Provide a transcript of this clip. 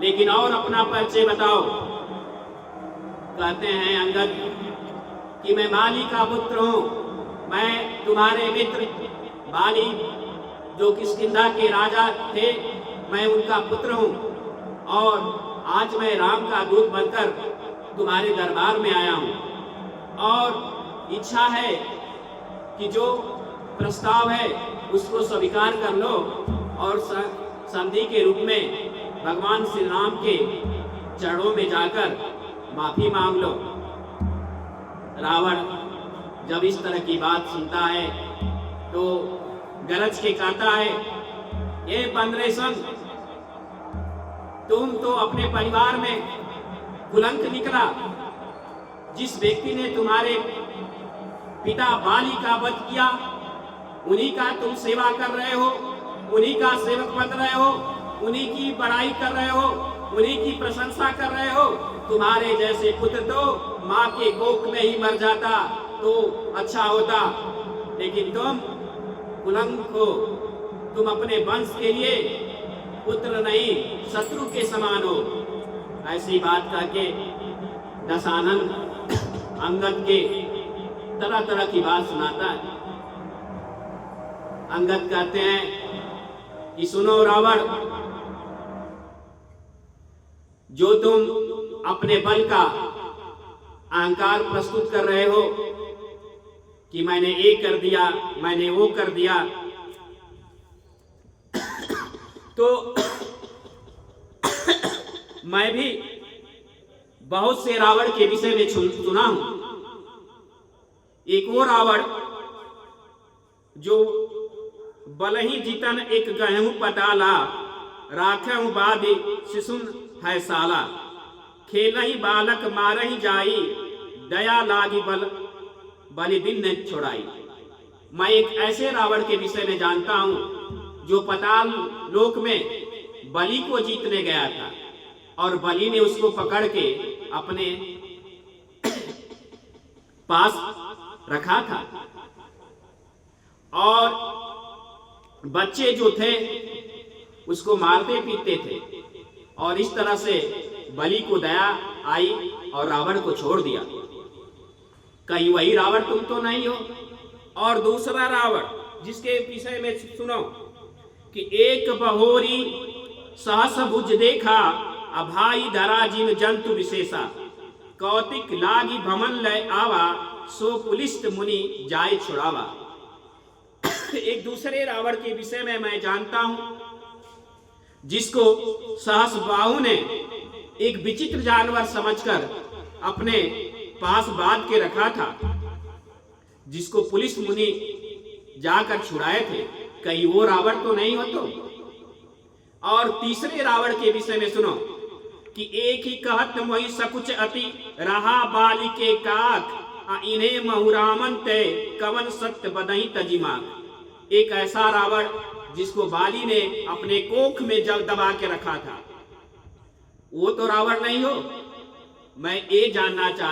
लेकिन और अपना परिचय बताओ। कहते हैं अंगद कि मैं बाली का पुत्र हूं, मैं तुम्हारे मित्र बाली जो किष्किंधा के राजा थे, मैं उनका पुत्र हूं और आज मैं राम का दूत बनकर तुम्हारे दरबार में आया हूं और इच्छा है कि जो प्रस्ताव है उसको स्वीकार कर लो और संधि के रूप में भगवान श्री राम के चरणों में जाकर माफी मांग लो। रावण जब इस तरह की बात सुनता है तो गरज के कहता है, ये पंद्रेशन, तुम तो अपने परिवार में कुलंक निकला। जिस व्यक्ति ने तुम्हारे पिता बाली का वध किया, उन्हीं का तुम सेवा कर रहे हो, उन्हीं का सेवक बन रहे हो, उन्हीं की बड़ाई कर रहे हो, उन्हीं की प्रशंसा कर रहे हो। तुम्हारे जैसे पुत्र तो माँ के कोख में ही मर जाता तो अच्छा होता, लेकिन तुम कुलंक हो, तुम अपने वंश के लिए पुत्र नहीं शत्रु के समान हो। ऐसी बात करके दशानन अंगद के तरह तरह की बात सुनाता है। अंगद कहते हैं कि सुनो रावण, जो तुम अपने बल का अहंकार प्रस्तुत कर रहे हो कि मैंने ये कर दिया, मैंने वो कर दिया, तो मैं भी बहुत से रावण के विषय में सुना हूं। एक वो रावण जो बलही जितन एक गहूं पताला, राखहु बाधि शिशुन है साला, खेलही बालक मारही जाई, दया लागी बलि दिन ने छोड़ाई। मैं एक ऐसे रावण के विषय में जानता हूं जो पताल लोक में बलि को जीतने गया था और बलि ने उसको पकड़ के अपने पास रखा था और बच्चे जो थे उसको मारते पीटते थे और इस तरह से बलि को दया आई और रावण को छोड़ दिया। कहीं वही रावण तुम तो नहीं हो। और दूसरा रावण जिसके विषय में सुनो कि एक बहोरी सहस भुज देखा, अभाई धरा जिन जंतु विशेषा, कौतिक लागी भमन लय आवा, सो पुलिस मुनि जाय छुड़ावा। एक दूसरे रावण के विषय में मैं जानता हूं जिसको सहस बाहु ने एक विचित्र जानवर समझकर अपने पास बांध के रखा था, जिसको पुलिस मुनि जाकर छुड़ाए थे। कहीं वो रावण तो नहीं हो तो। और तीसरे रावण के विषय में सुनो कि एक ही कहत मोहि सकुच अति, रहा बाली के काक, इन्हें महुरामन ते कवन सत्य बदही तजिमा। एक ऐसा रावण जिसको बाली ने अपने कोख में जब दबा के रखा था, वो तो रावण नहीं हो। मैं ये जानना चाहता